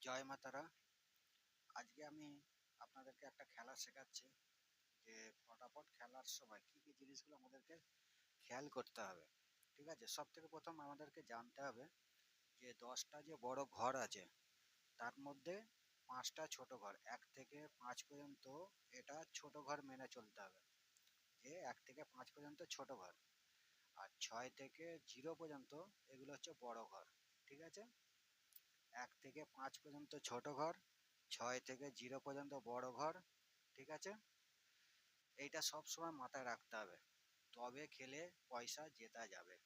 জয় মা তারা। আজকে আমি আপনাদেরকে একটা খেলা শেখাচ্ছি, যে ফটাফট খেলার সময় কি কি জিনিসগুলো আমাদেরকে খেয়াল করতে হবে। ঠিক আছে, সব থেকে প্রথম আমাদেরকে জানতে হবে যে 10টা যে বড় ঘর আছে তার মধ্যে 5টা ছোট ঘর, 1 থেকে 5 পর্যন্ত এটা ছোট ঘর মেনে চলতে হবে, যে 1 থেকে 5 পর্যন্ত ছোট ঘর, আর 6 থেকে 0 পর্যন্ত এগুলো হচ্ছে বড় ঘর। ঠিক আছে, 1 থেকে 5 পর্যন্ত ছোট ঘর, 6 থেকে 0 পর্যন্ত বড় ঘর। ঠিক আছে, এইটা সব সময় মাথায় রাখতে হবে, তবে খেলে পয়সা জেতা যাবে।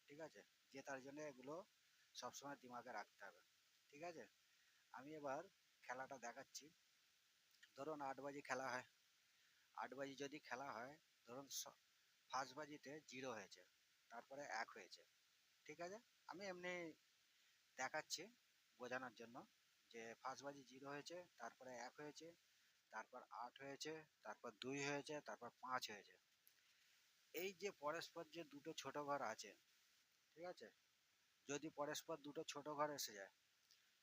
ঠিক আছে, জেতার জন্য এগুলো সবসময় দিমাগে রাখতে হবে। ঠিক আছে, আমি এবার খেলাটা দেখাচ্ছি। ধরুন 8 বাজি খেলা হয়, 8 বাজি যদি খেলা হয়, ধরুন ফার্স্ট বাজিতে 0 হয়েছে, তারপরে 1 হয়েছে। ঠিক আছে, আমি এমনি দেখাচ্ছি বোঝানোর জন্য, যে ফার্স্ট বাজি 0 হয়েছে, তারপরে 1 হয়েছে, তারপর 8 হয়েছে, তারপর 2 হয়েছে, তারপর 5 হয়েছে। এই যে পরস্পর যে দুটো ছোট ঘর আছে, ঠিক আছে, যদি পরস্পর দুটো ছোট ঘর এসে যায়,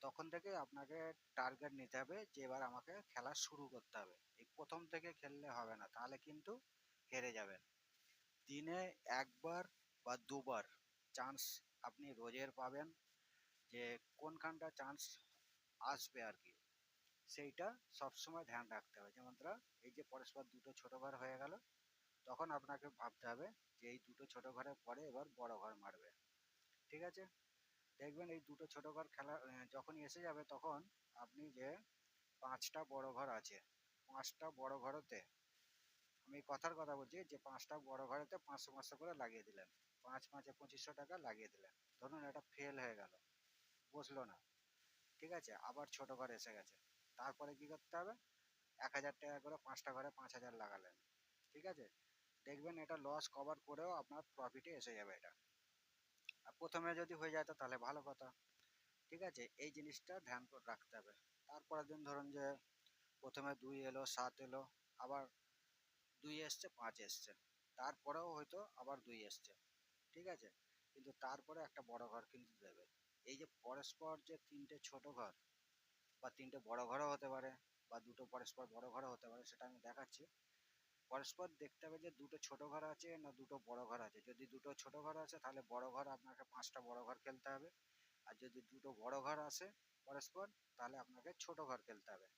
তখন থেকে আপনাকে টার্গেট নিতে হবে যে এবার আমাকে খেলা শুরু করতে হবে। এই প্রথম থেকে খেললে হবে না, তাহলে কিন্তু হেরে যাবেন। দিনে একবার বা দুবার চান্স আপনি রোজের পাবেন, যে কোনখানটা চান্স আসবে আর কি, সেইটা সবসময় ধ্যান রাখতে হবে। যেমন ধরো এই যে পরস্পর দুটো ছোট ঘর হয়ে গেল, তখন আপনাকে ভাবতে হবে যে এই দুটো ছোট ঘরের পরে এবার বড় ঘর মারবে। ঠিক আছে, দেখবেন এই দুটো ছোট ঘর খেলা যখনই এসে যাবে, তখন আপনি যে 5টা বড় ঘর আছে, 5টা বড় ঘরেতে, আমি কথার কথা বলছি, যে 5টা বড় ঘরেতে 500 500 করে লাগিয়ে দিলেন, 5 5 2500 টাকা লাগিয়ে দিলেন। ধরুন এটা ফেল হয়ে গেল, বসলো না। ঠিক আছে, আবার ছোট ঘর এসে গেছে, তারপরে কি করতে হবে, 1000 টাকা করে 5টা ঘরে 5000 লাগালেন। ঠিক আছে, দেখবেন এটা লস কভার করেও আপনার প্রফিটে এসে যাবে এটা। আর প্রথমে যদি হয়ে যায় তো তাহলে ভালো কথা। ঠিক আছে, এই জিনিসটা ধ্যান করে রাখতে হবে। তারপরের দিন ধরুন যে প্রথমে 2 এলো, 7 এলো, আবার 2 এসছে, 5 এসছে, তারপরেও হয়তো আবার 2 এসছে। ঠিক আছে, কিন্তু তারপরে একটা বড় ঘর কিন্তু দেবে। এই যে পরস্পর যে 3টে ছোট ঘর বা 3টে বড় ঘরও হতে পারে, বা দুটো পরস্পর বড় ঘরও হতে পারে, সেটা আমি দেখাচ্ছি। পরস্পর দেখতে হবে যে দুটো ছোট ঘর আছে না দুটো বড় ঘর আছে। যদি দুটো ছোট ঘর আছে তাহলে বড় ঘর আপনাকে 5টা বড় ঘর খেলতে হবে, আর যদি দুটো বড় ঘর আসে পরস্পর, তাহলে আপনাকে ছোট ঘর খেলতে হবে।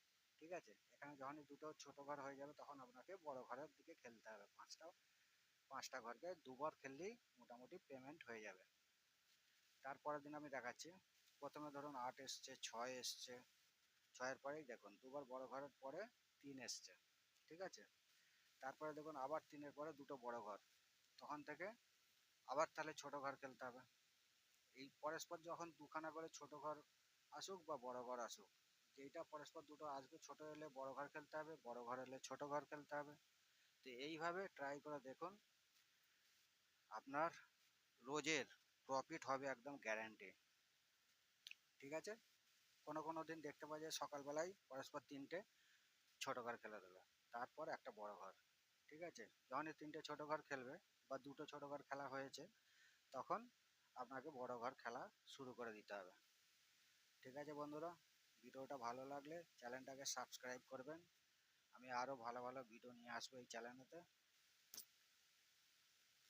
ঠিক আছে, এখানে যখনই দুটো ছোট ঘর হয়ে যাবে, তখন আপনাকে বড় ঘরের দিকে খেলতে হবে। 5টা ঘরকে দুবার খেললেই মোটামুটি পেমেন্ট হয়ে যাবে। তারপরের দিন আমি দেখাচ্ছি। প্রথমে ধরুন 8 এসছে, 6 এসছে, 6-এর পরেই দেখুন দুবার বড় ঘরের পরে 3 এসছে। ঠিক আছে, তারপরে দেখুন আবার 3-এর পরে দুটো বড় ঘর, তখন থেকে আবার তাহলে ছোট ঘর খেলতে হবে। এই পরস্পর যখন দুখানা করে ছোট ঘর আসুক বা বড় ঘর আসুক, যেইটা পরস্পর দুটো আসবে, ছোট এলে বড় ঘর খেলতে হবে, বড় ঘর এলে ছোট ঘর খেলতে হবে। তো এইভাবে ট্রাই করে দেখুন, আপনার রোজের প্রফিট হবে একদম গ্যারান্টি। ঠিক আছে, কোনো কোনো দিন দেখতে পাওয়া যায় সকালবেলায় পরস্পর 3টে ছোট ঘর খেলে দেবে, তারপর একটা বড় ঘর। ঠিক আছে, যখনই 3টে ছোট ঘর খেলবে বা দুটো ছোট ঘর খেলা হয়েছে, তখন আপনাকে বড় ঘর খেলা শুরু করে দিতে হবে। ঠিক আছে বন্ধুরা, ভিডিওটা ভালো লাগলে চ্যানেলটাকে সাবস্ক্রাইব করবেন। আমি আরও ভালো ভালো ভিডিও নিয়ে আসবো এই চ্যানেলেতে।